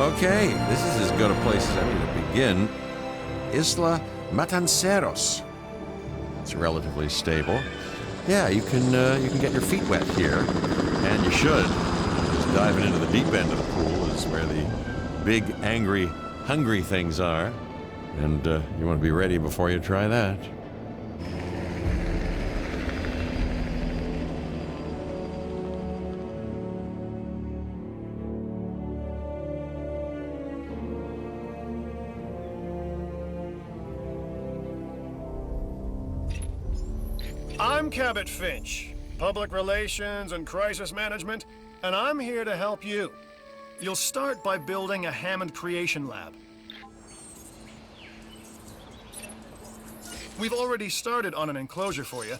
Okay, this is as good a place as any to begin. Isla Matanceros. It's relatively stable. Yeah, you can get your feet wet here, and you should. Just diving into the deep end of the pool is where the big, angry, hungry things are, and you want to be ready before you try that. I'm Cabot Finch, Public Relations and Crisis Management, and I'm here to help you. You'll start by building a Hammond Creation Lab. We've already started on an enclosure for you.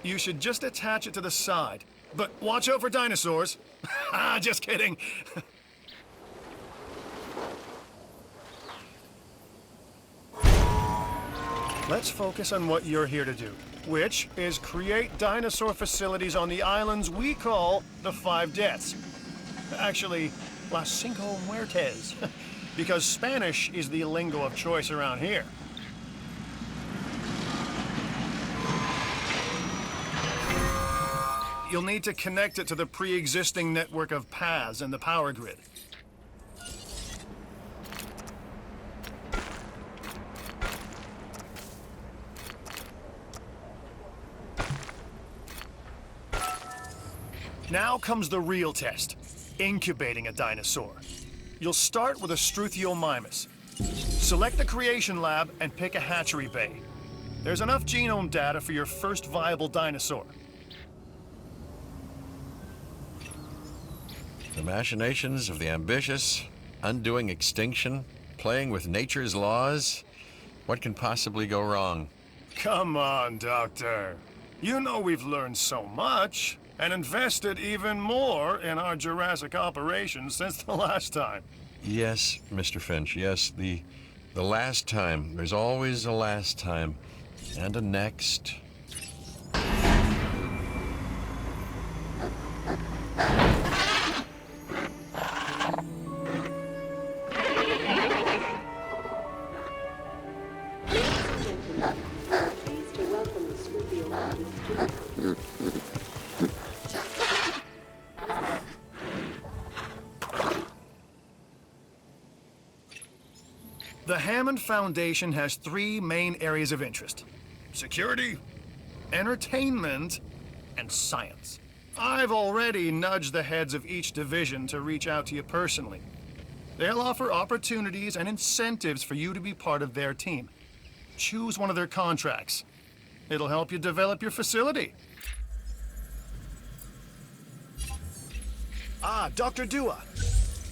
You should just attach it to the side. But watch out for dinosaurs. Just kidding. Let's focus on what you're here to do, which is create dinosaur facilities on the islands we call the Five Deaths. Actually, Las Cinco Muertes, because Spanish is the lingo of choice around here. You'll need to connect it to the pre-existing network of paths in the power grid. Now comes the real test, incubating a dinosaur. You'll start with a Struthiomimus. Select the creation lab and pick a hatchery bay. There's enough genome data for your first viable dinosaur. The machinations of the ambitious, undoing extinction, playing with nature's laws. What can possibly go wrong? Come on, Doctor. You know we've learned so much and invested even more in our Jurassic operations since the last time. Yes, Mr. Finch, yes, the last time. There's always a last time. And a next. The Hammond Foundation has three main areas of interest: security, entertainment, and science. I've already nudged the heads of each division to reach out to you personally. They'll offer opportunities and incentives for you to be part of their team. Choose one of their contracts. It'll help you develop your facility. Dr. Dua.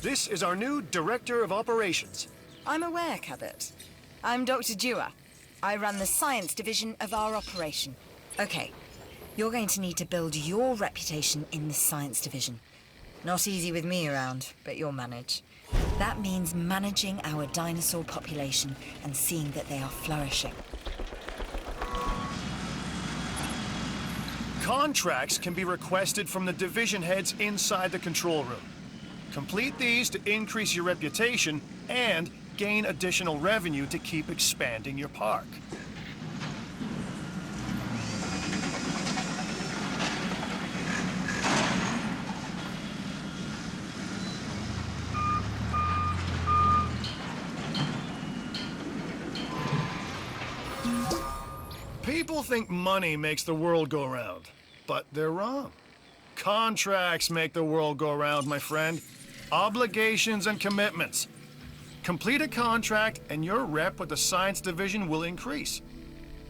This is our new Director of Operations. I'm aware, Cabot. I'm Dr. Dua. I run the science division of our operation. Okay, you're going to need to build your reputation in the science division. Not easy with me around, but you'll manage. That means managing our dinosaur population and seeing that they are flourishing. Contracts can be requested from the division heads inside the control room. Complete these to increase your reputation and gain additional revenue to keep expanding your park. People think money makes the world go round, but they're wrong. Contracts make the world go round, my friend. Obligations and commitments. Complete a contract and your rep with the science division will increase,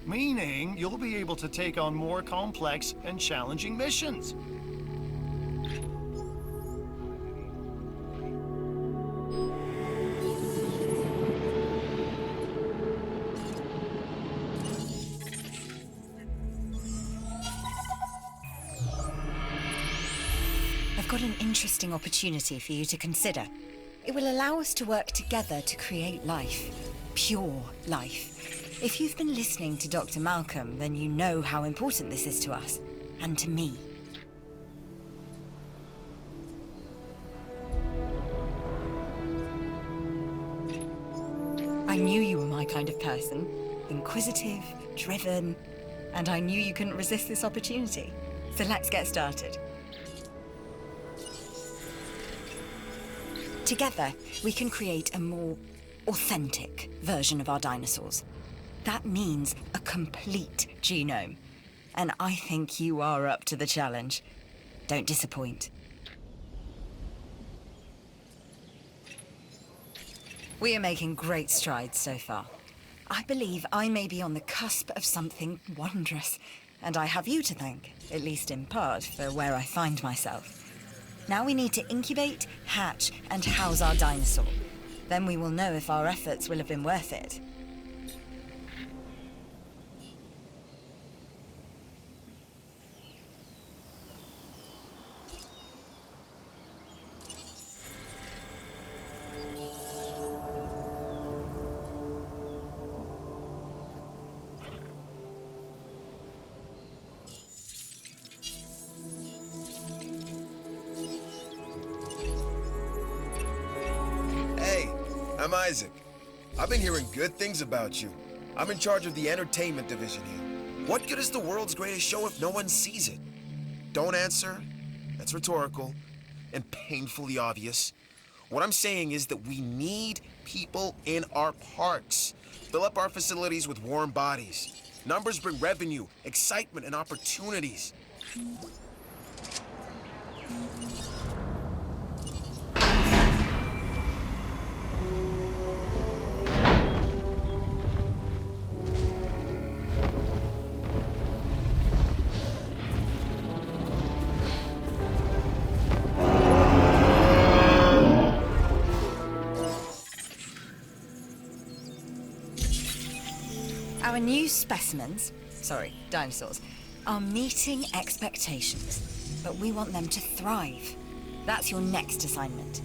meaning you'll be able to take on more complex and challenging missions. I've got an interesting opportunity for you to consider. It will allow us to work together to create life. Pure life. If you've been listening to Dr. Malcolm, then you know how important this is to us, and to me. knew you were my kind of person. Inquisitive, driven, and I knew you couldn't resist this opportunity. So let's get started. Together, we can create a more authentic version of our dinosaurs. That means a complete genome. And I think you are up to the challenge. Don't disappoint. We are making great strides so far. I believe I may be on the cusp of something wondrous, and I have you to thank, at least in part, for where I find myself. Now we need to incubate, hatch, and house our dinosaur. Then we will know if our efforts will have been worth it. Hey, I'm Isaac. I've been hearing good things about you. I'm in charge of the entertainment division here. What good is the world's greatest show if no one sees it? Don't answer. That's rhetorical and painfully obvious. What I'm saying is that we need people in our parks. Fill up our facilities with warm bodies. Numbers bring revenue, excitement, and opportunities. Our new specimens, dinosaurs, are meeting expectations, but we want them to thrive. That's your next assignment.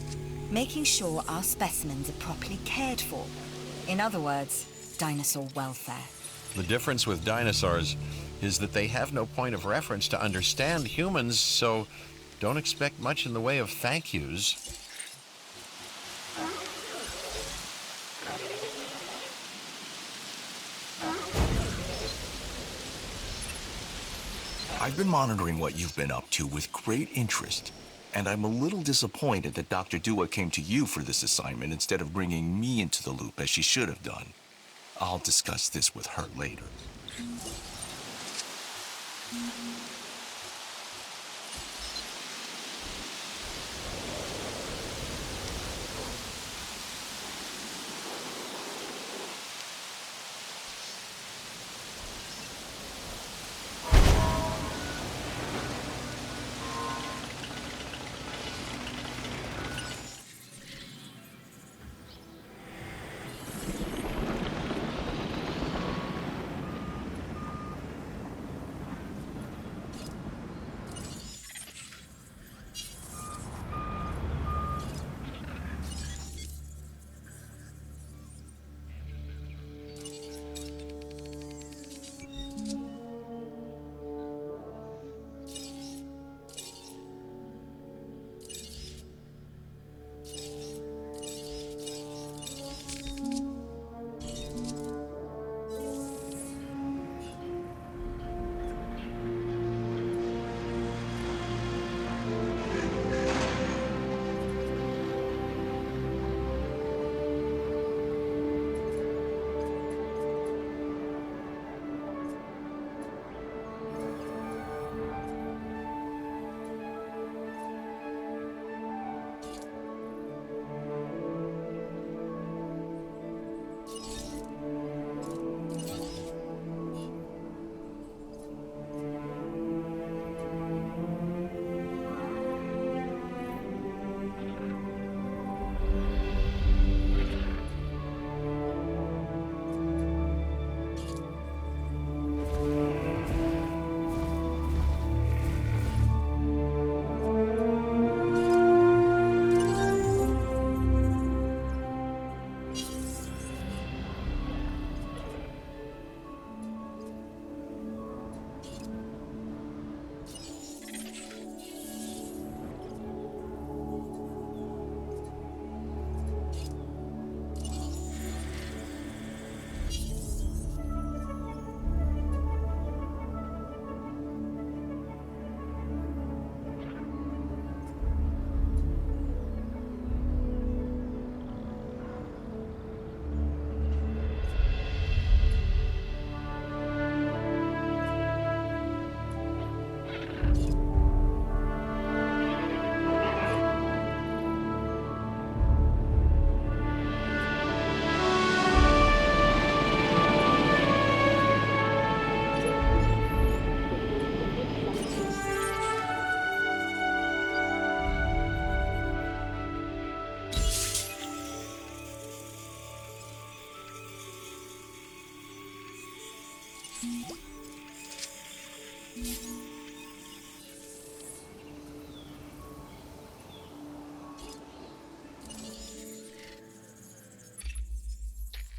Making sure our specimens are properly cared for. In other words, dinosaur welfare. The difference with dinosaurs is that they have no point of reference to understand humans, so don't expect much in the way of thank yous. I've been monitoring what you've been up to with great interest, and I'm a little disappointed that Dr. Dua came to you for this assignment instead of bringing me into the loop as she should have done. I'll discuss this with her later.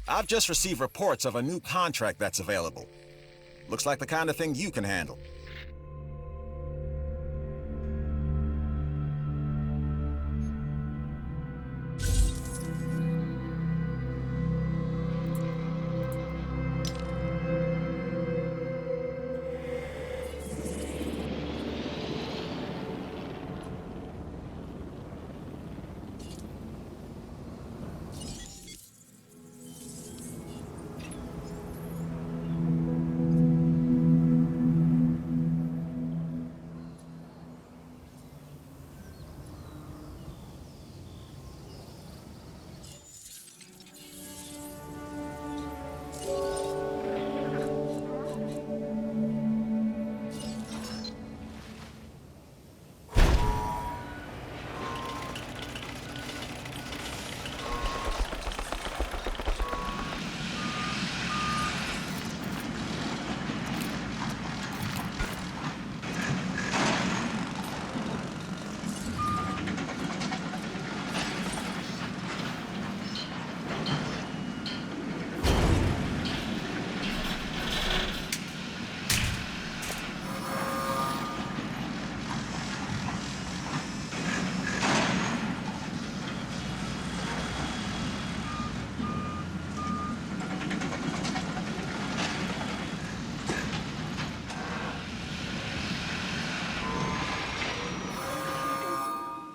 I've just received reports of a new contract that's available. Looks like the kind of thing you can handle.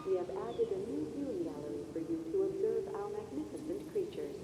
We have added a new viewing gallery for you to observe our magnificent creatures.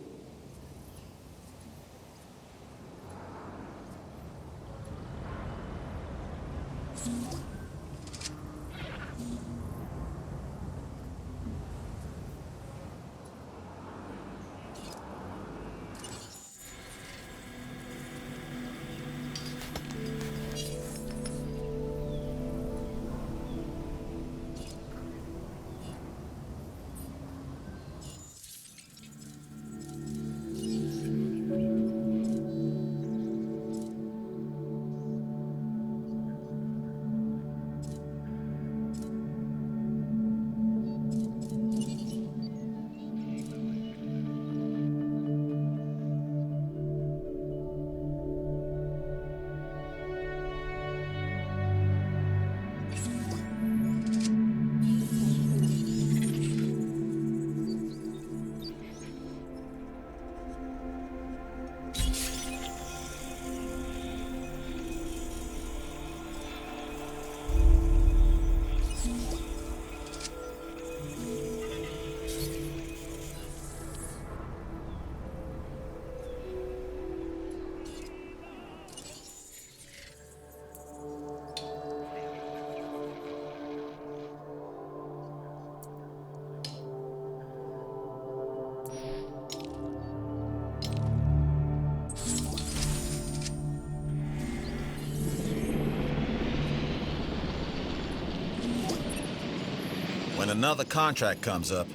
When another contract comes up,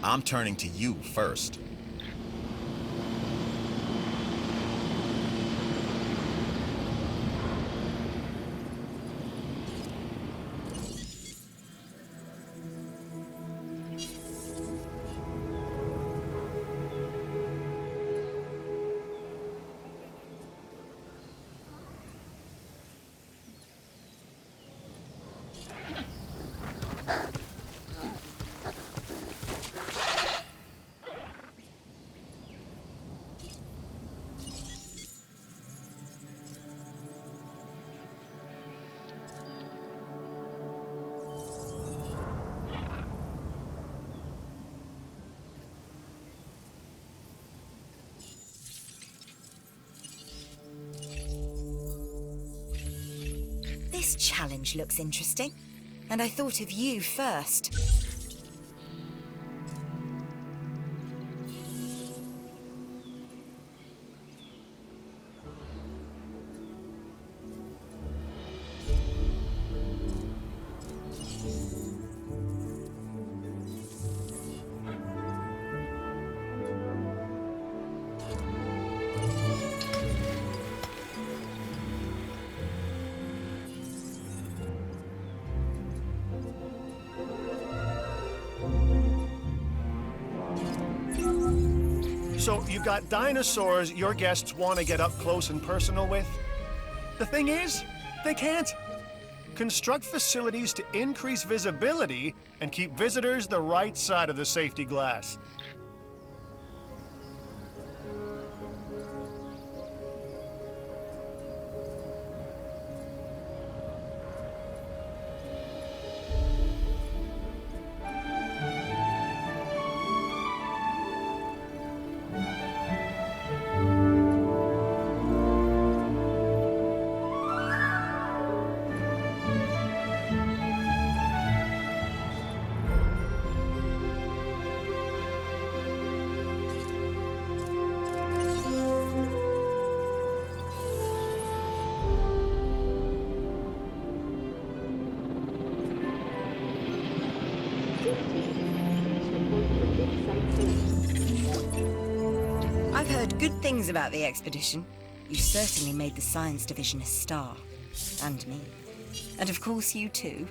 I'm turning to you first. This challenge looks interesting, and I thought of you first. So you've got dinosaurs your guests want to get up close and personal with. The thing is, they can't. Construct facilities to increase visibility and keep visitors the right side of the safety glass. I've heard good things about the expedition. You certainly made the science division a star. And me. And of course you too.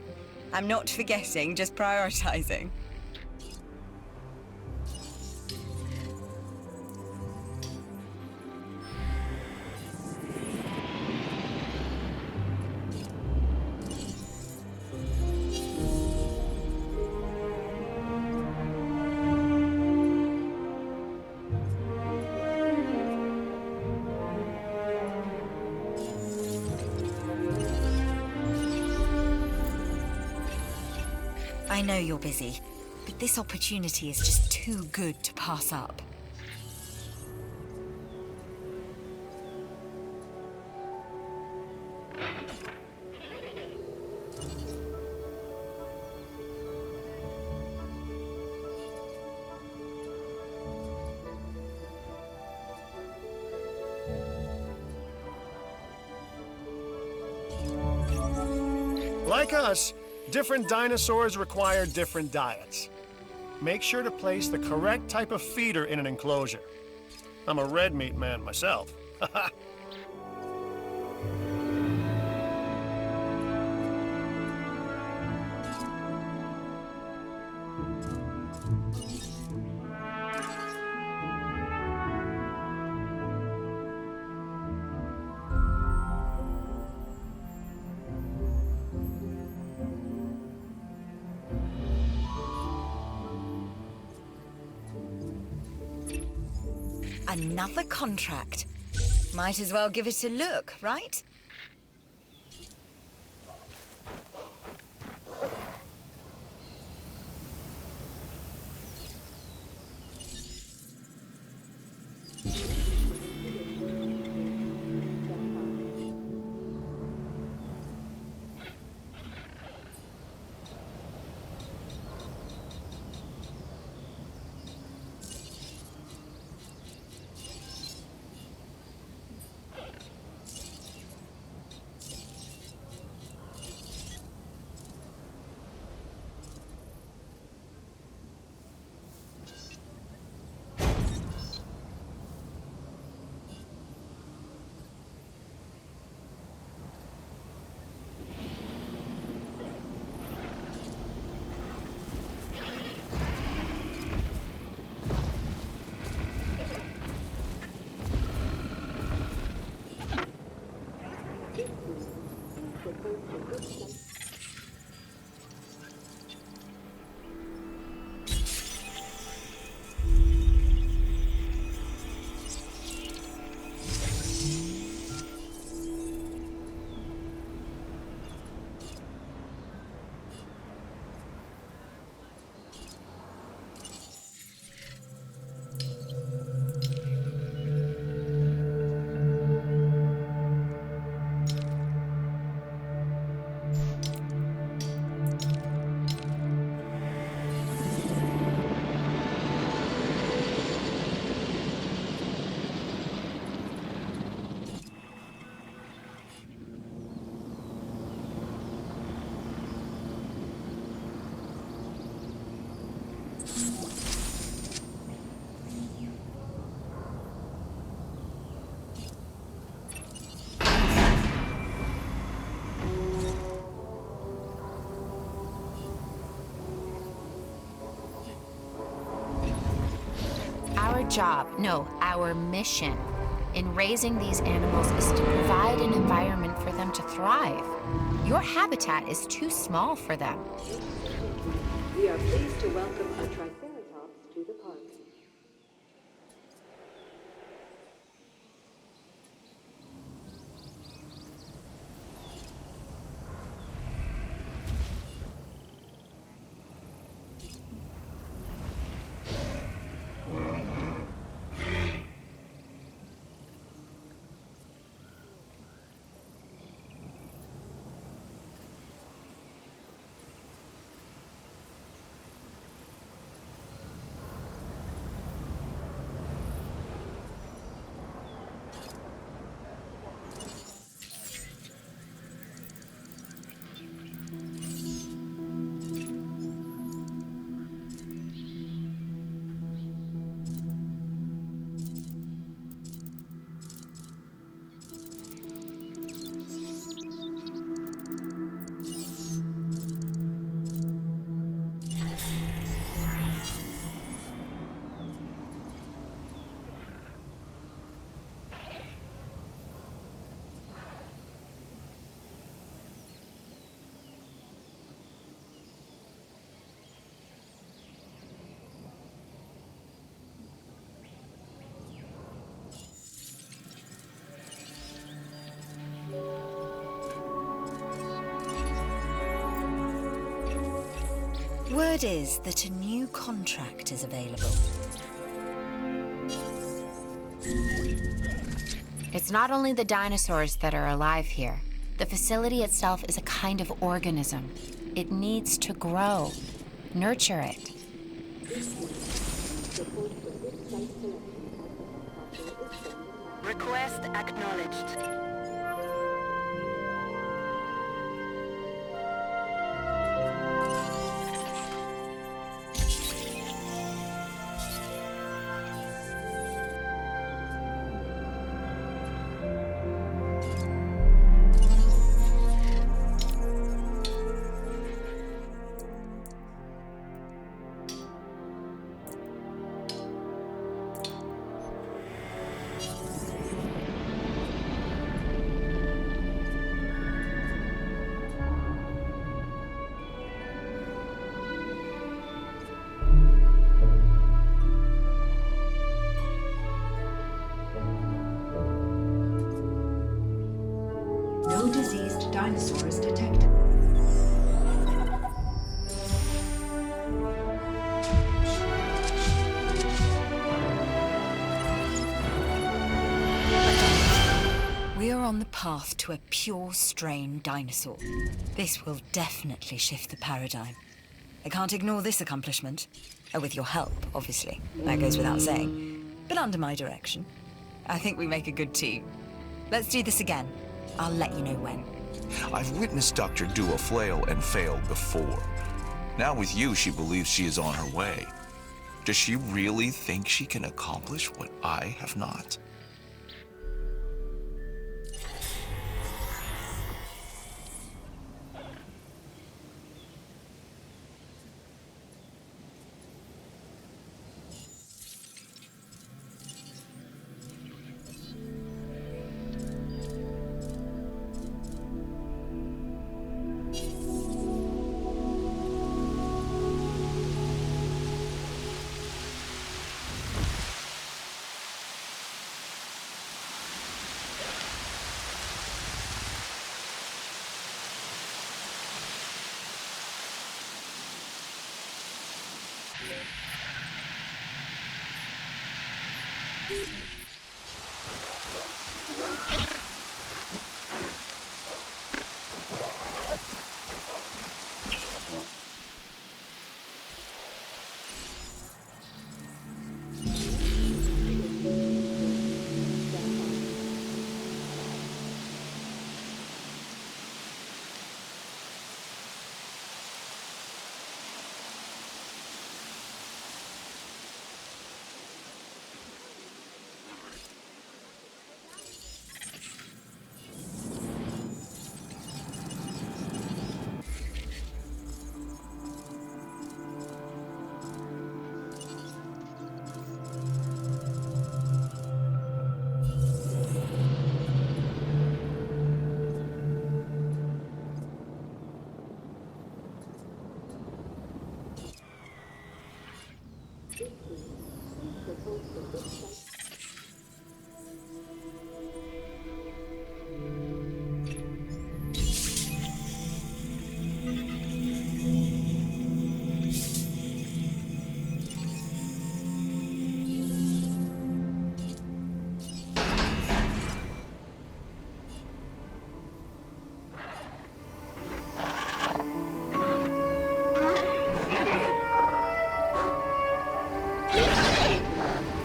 I'm not forgetting, just prioritizing. I know you're busy, but this opportunity is just too good to pass up. Like us, different dinosaurs require different diets. Make sure to place the correct type of feeder in an enclosure. I'm a red meat man myself. Another contract. Might as well give it a look, right? job, no, our mission in raising these animals is to provide an environment for them to thrive. Your habitat is too small for them. We are pleased to welcome a Triceratops to the park. Word is that a new contract is available. It's not only the dinosaurs that are alive here. The facility itself is a kind of organism. It needs to grow. Nurture it. Request acknowledged. No diseased dinosaurs detected. We are on the path to a pure strain dinosaur. This will definitely shift the paradigm. I can't ignore this accomplishment. With your help, obviously. That goes without saying. But under my direction. I think we make a good team. Let's do this again. I'll let you know when. I've witnessed Dr. Dua flail and fail before. Now with you, she believes she is on her way. Does she really think she can accomplish what I have not?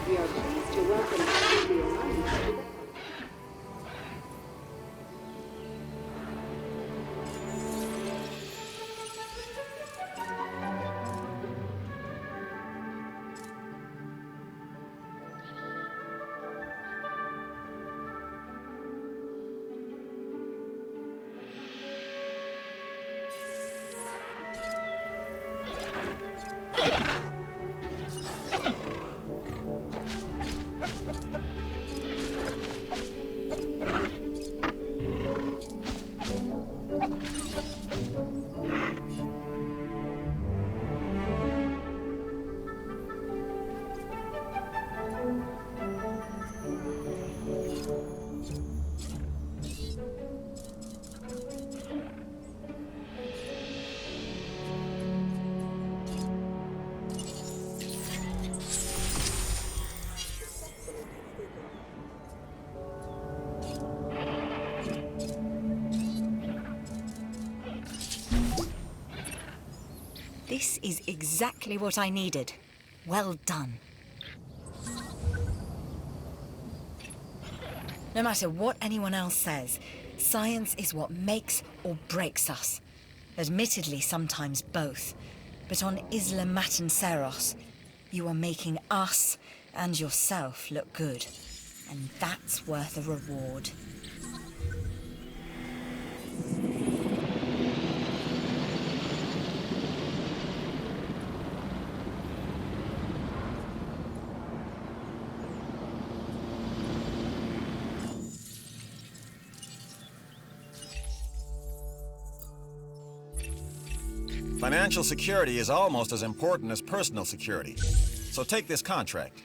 We are pleased to welcome you to the alignment of the This is exactly what I needed. Well done. No matter what anyone else says, science is what makes or breaks us. Admittedly, sometimes both. But on Isla Matanceros, you are making us and yourself look good. And that's worth a reward. Financial security is almost as important as personal security. So take this contract.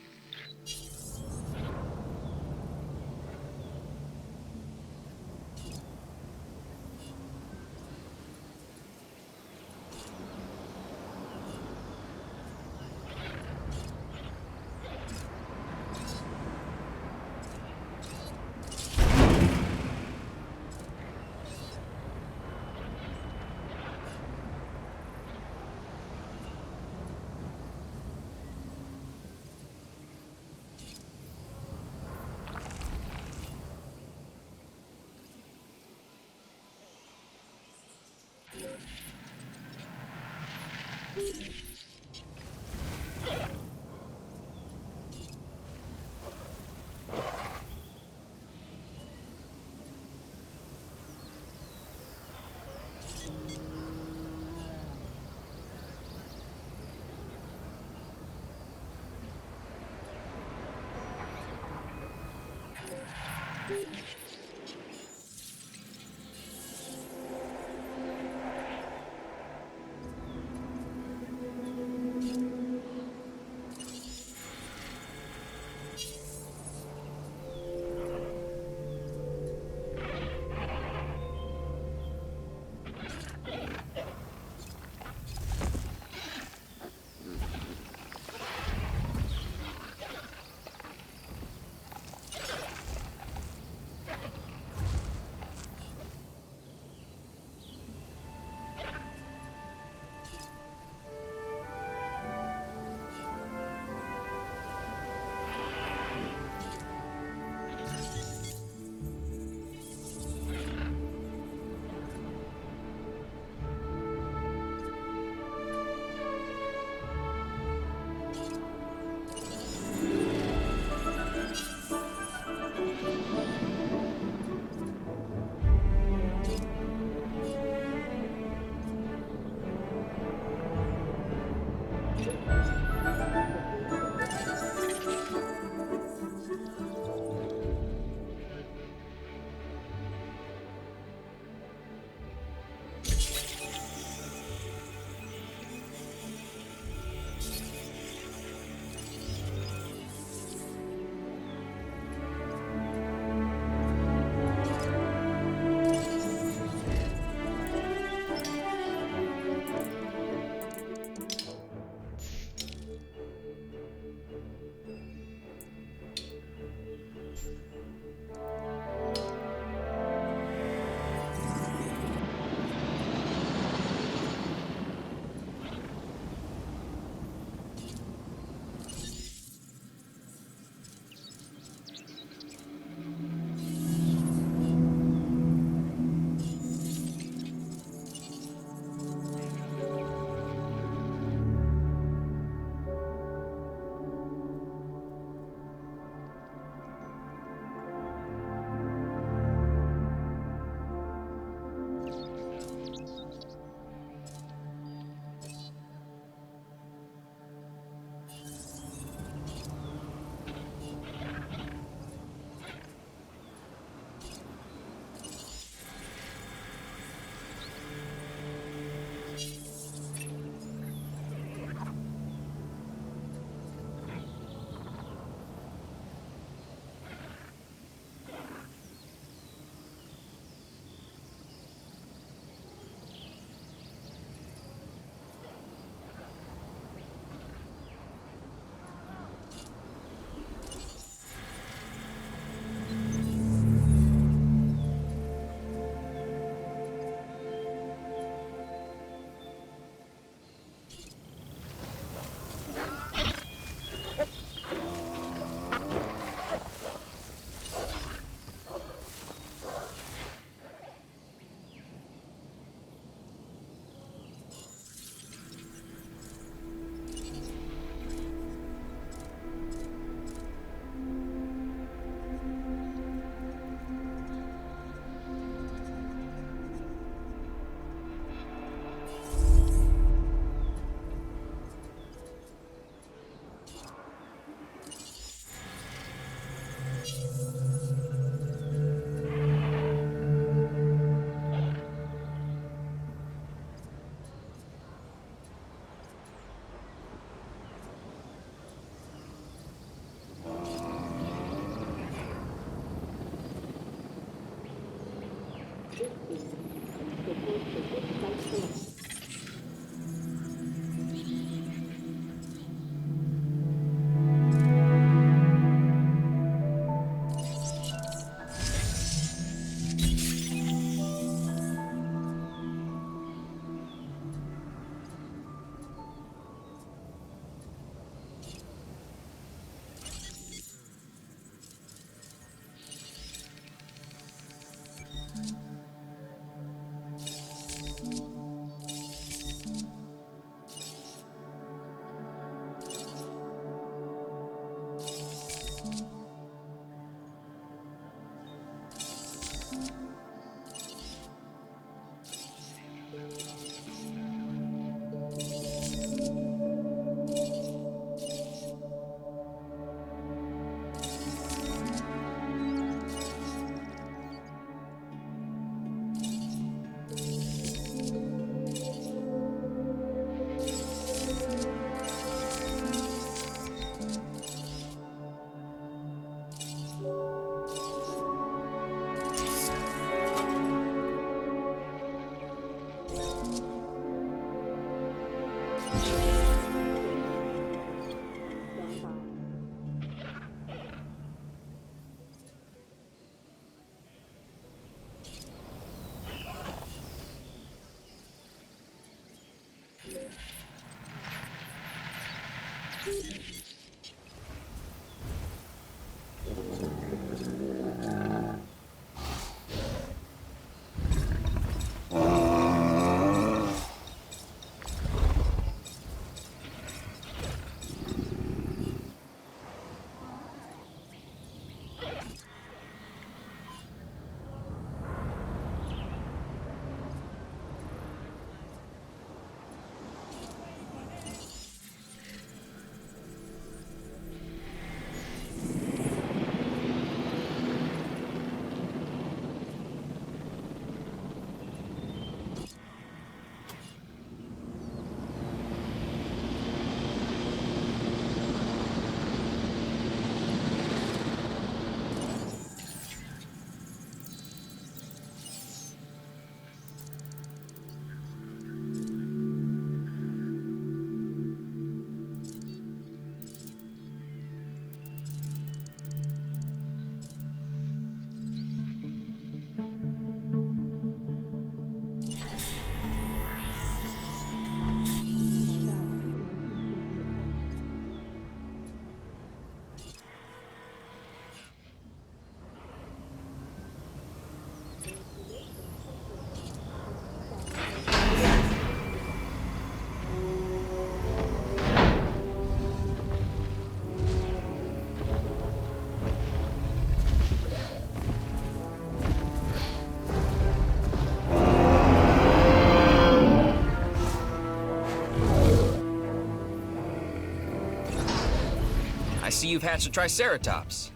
I see you've hatched a Triceratops.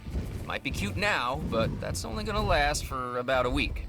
Might be cute now, but that's only gonna last for about a week.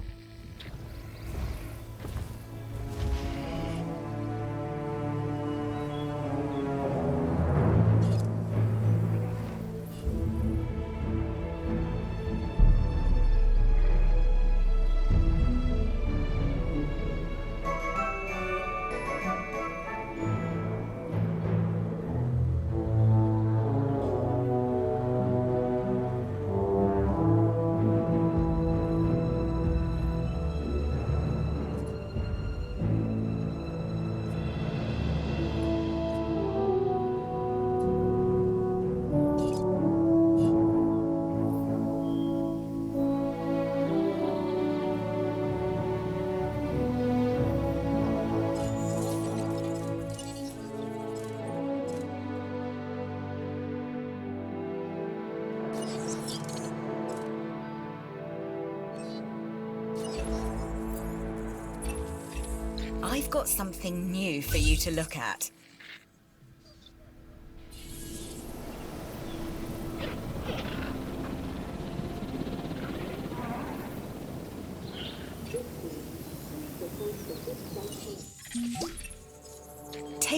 I've got something new for you to look at.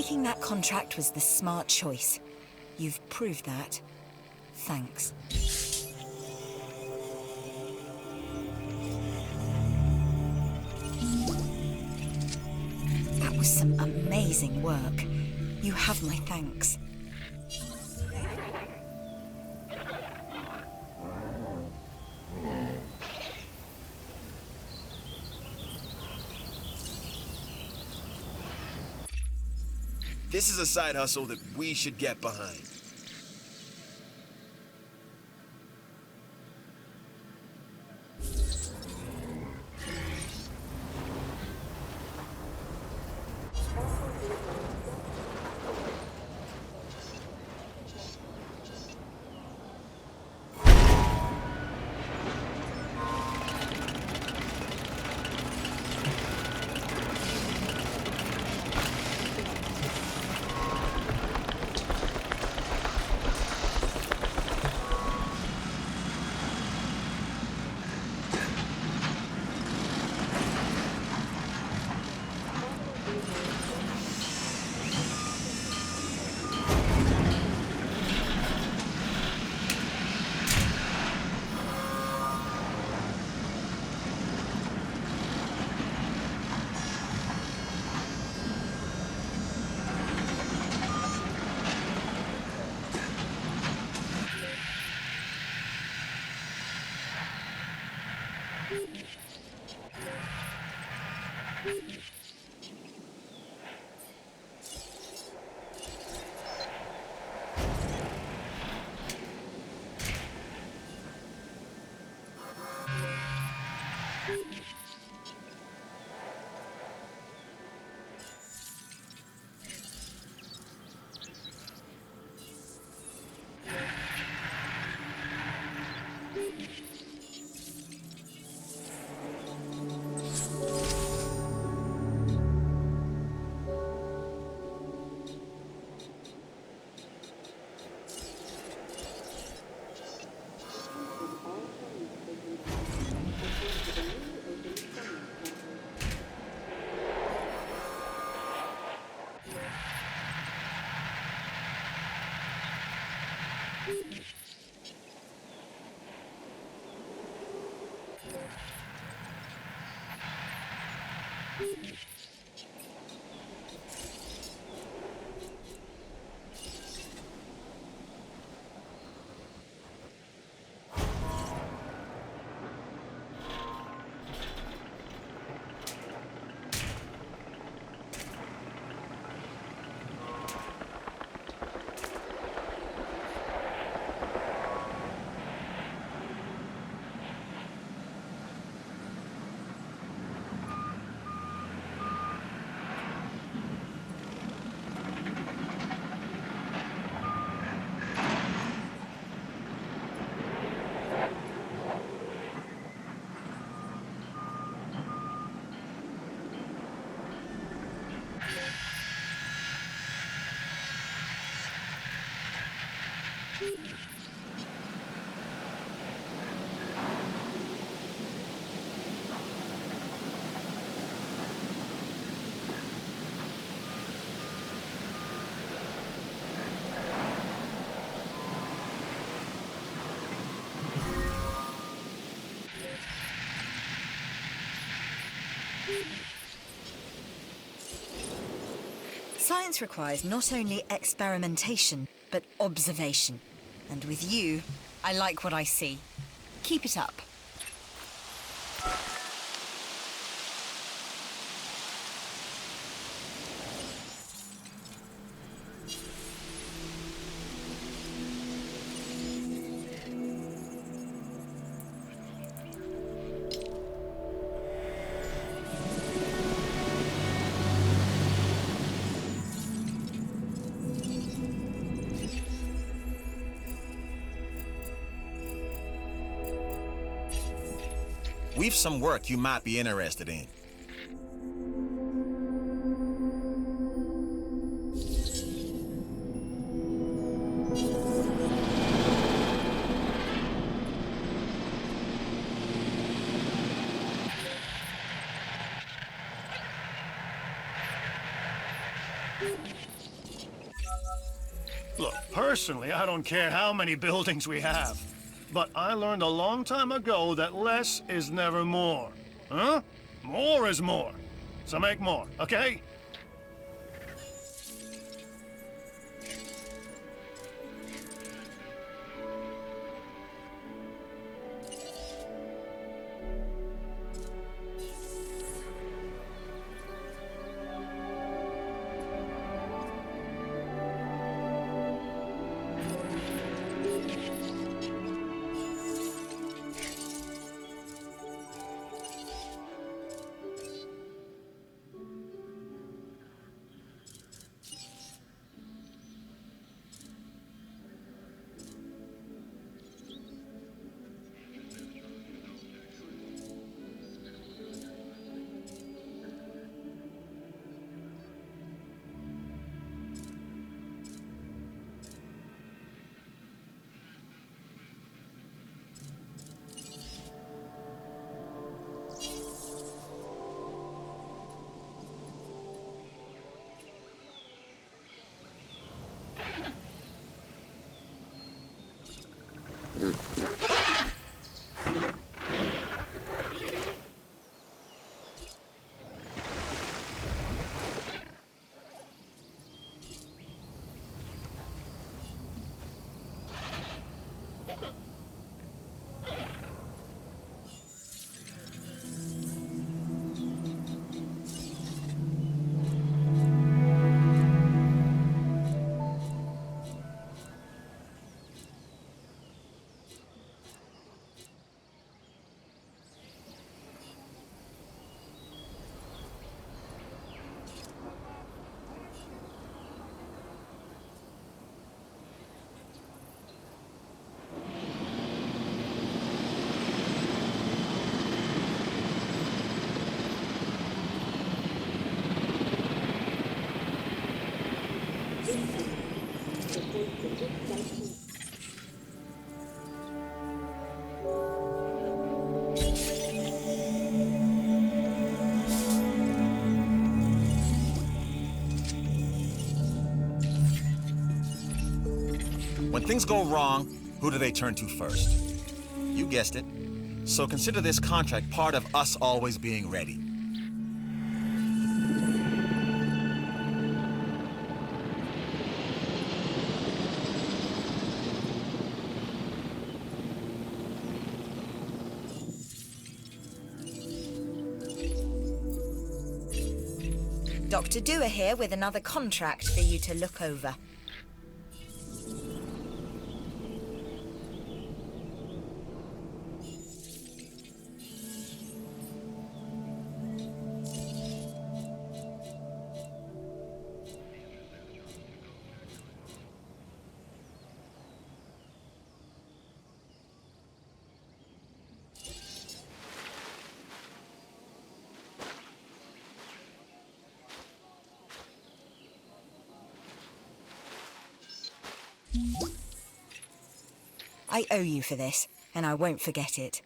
Taking that contract was the smart choice. You've proved that. Thanks. That was some amazing work. You have my thanks. This is a side hustle that we should get behind. Science requires not only experimentation, but observation. And with you, I like what I see. Keep it up. We've some work you might be interested in. Personally, I don't care how many buildings we have. But I learned a long time ago that less is never more. Huh? More is more. So make more, okay? When things go wrong, who do they turn to first? You guessed it. So consider this contract part of us always being ready. Dr. Dewar here with another contract for you to look over. I owe you for this, and I won't forget it.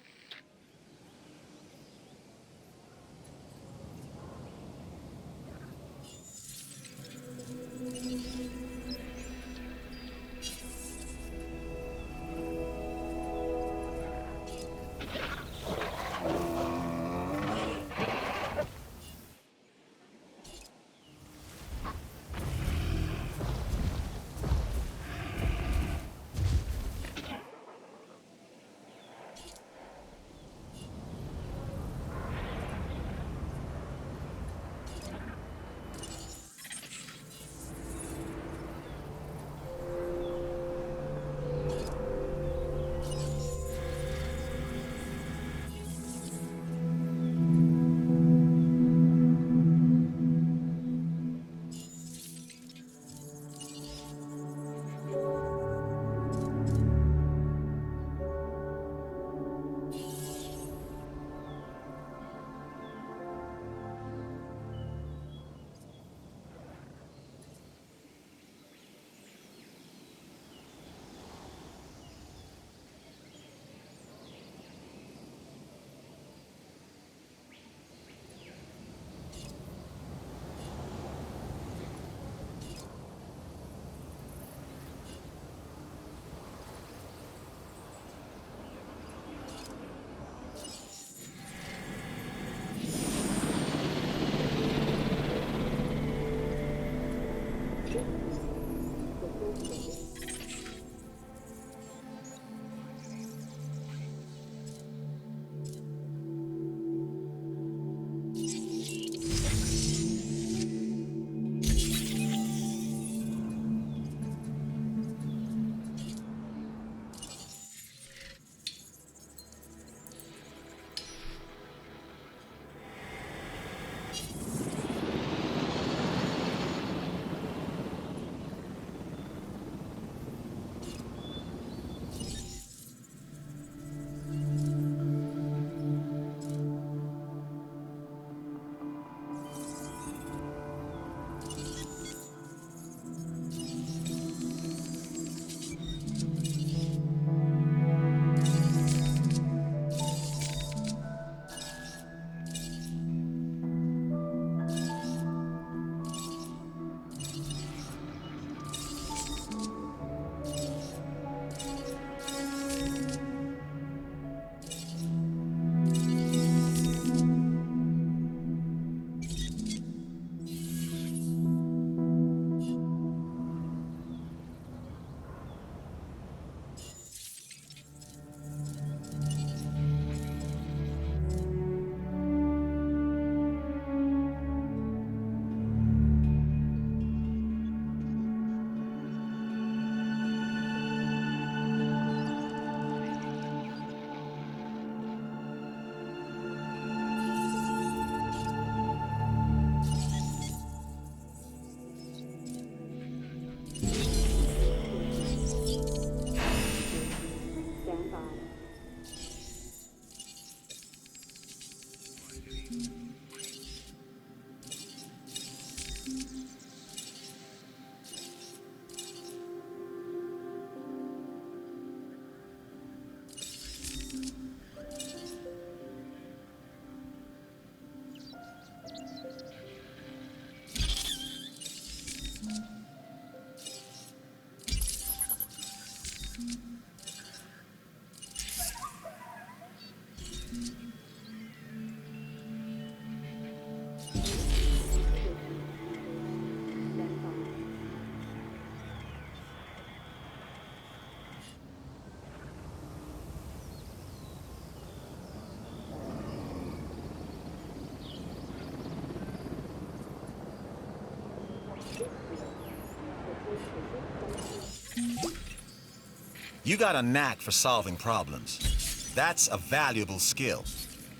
You got a knack for solving problems. That's a valuable skill,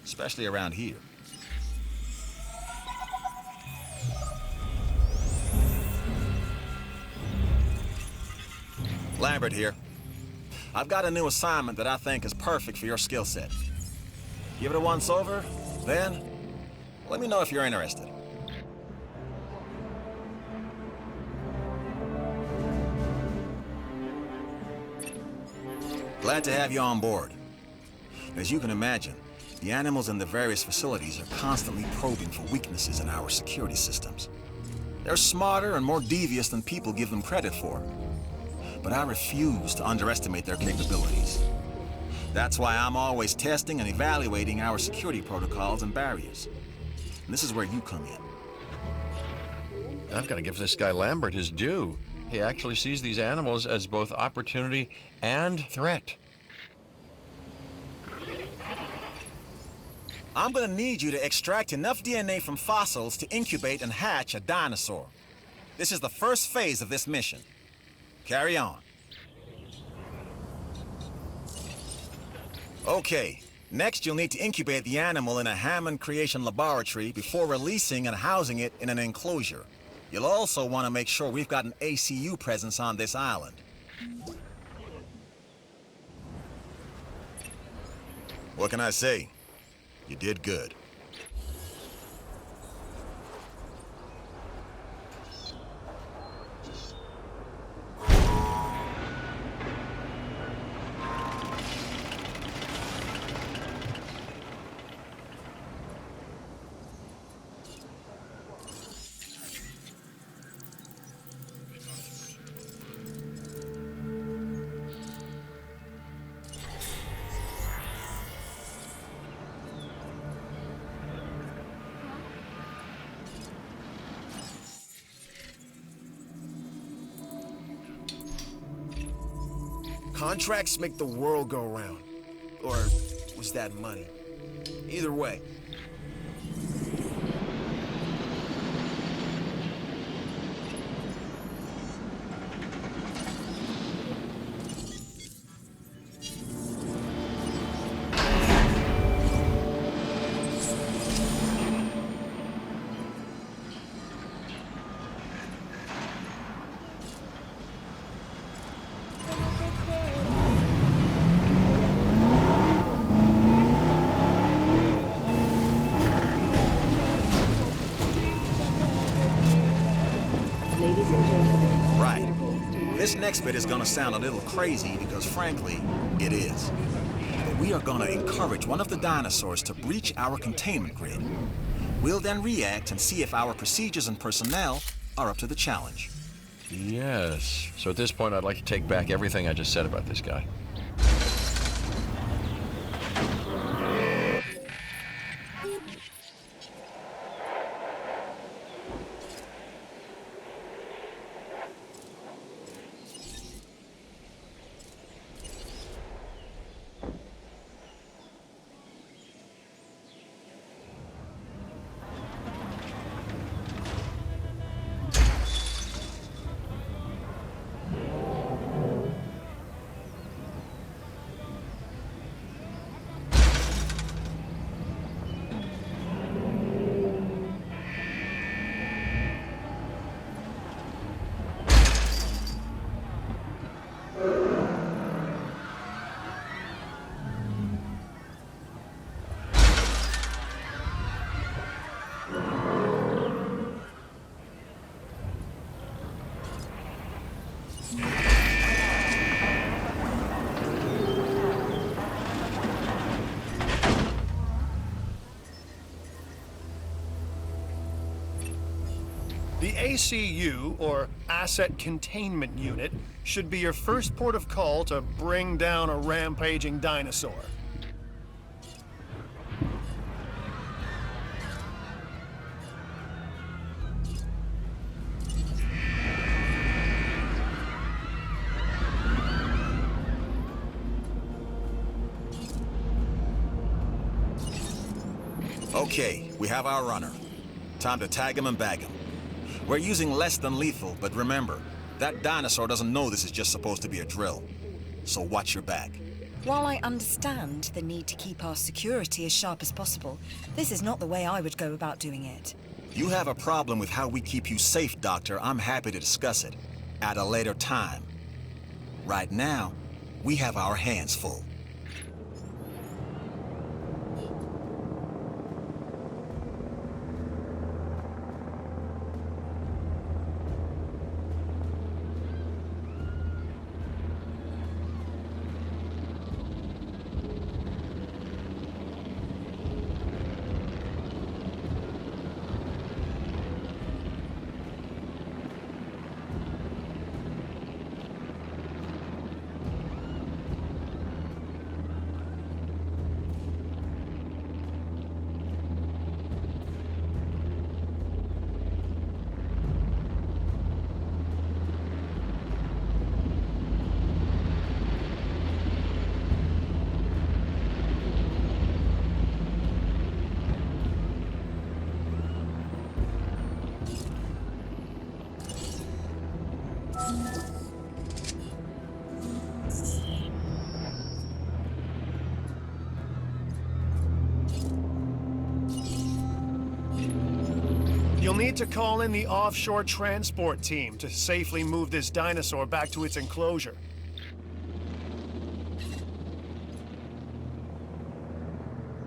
especially around here. Lambert here. I've got a new assignment that I think is perfect for your skill set. Give it a once over, then let me know if you're interested. Glad to have you on board. As you can imagine, the animals in the various facilities are constantly probing for weaknesses in our security systems. They're smarter and more devious than people give them credit for. But I refuse to underestimate their capabilities. That's why I'm always testing and evaluating our security protocols and barriers. And this is where you come in. I've got to give this guy Lambert his due. He actually sees these animals as both opportunity and threat. I'm gonna need you to extract enough DNA from fossils to incubate and hatch a dinosaur. This is the first phase of this mission. Carry on. Okay, next you'll need to incubate the animal in a Hammond creation laboratory before releasing and housing it in an enclosure. You'll also want to make sure we've got an ACU presence on this island. What can I say? You did good. Contracts make the world go round. Or was that money? Either way. This next bit is gonna sound a little crazy because frankly, it is. But we are gonna encourage one of the dinosaurs to breach our containment grid. We'll then react and see if our procedures and personnel are up to the challenge. Yes. So at this point, I'd like to take back everything I just said about this guy. The ACU, or Asset Containment Unit, should be your first port of call to bring down a rampaging dinosaur. Okay, we have our runner. Time to tag him and bag him. We're using less than lethal, but remember, that dinosaur doesn't know this is just supposed to be a drill. so watch your back. While I understand the need to keep our security as sharp as possible, this is not the way I would go about doing it. You have a problem with how we keep you safe, Doctor. I'm happy to discuss it at a later time. Right now, we have our hands full. You'll need to call in the offshore transport team to safely move this dinosaur back to its enclosure.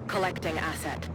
Collecting asset.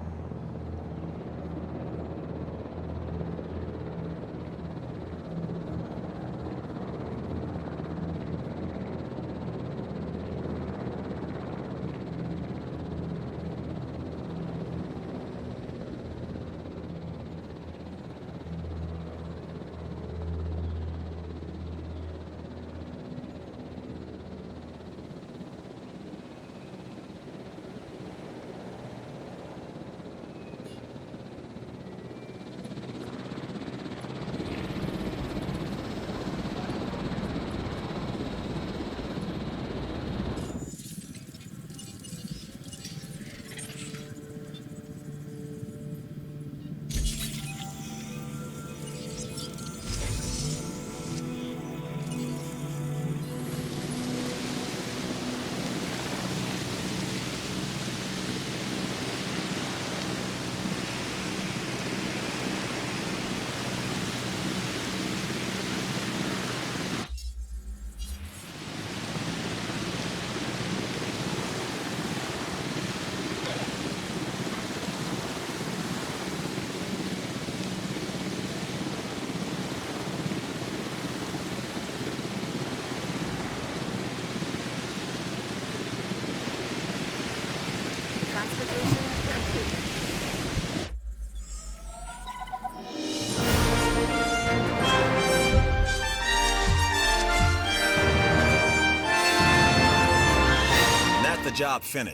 Job finished.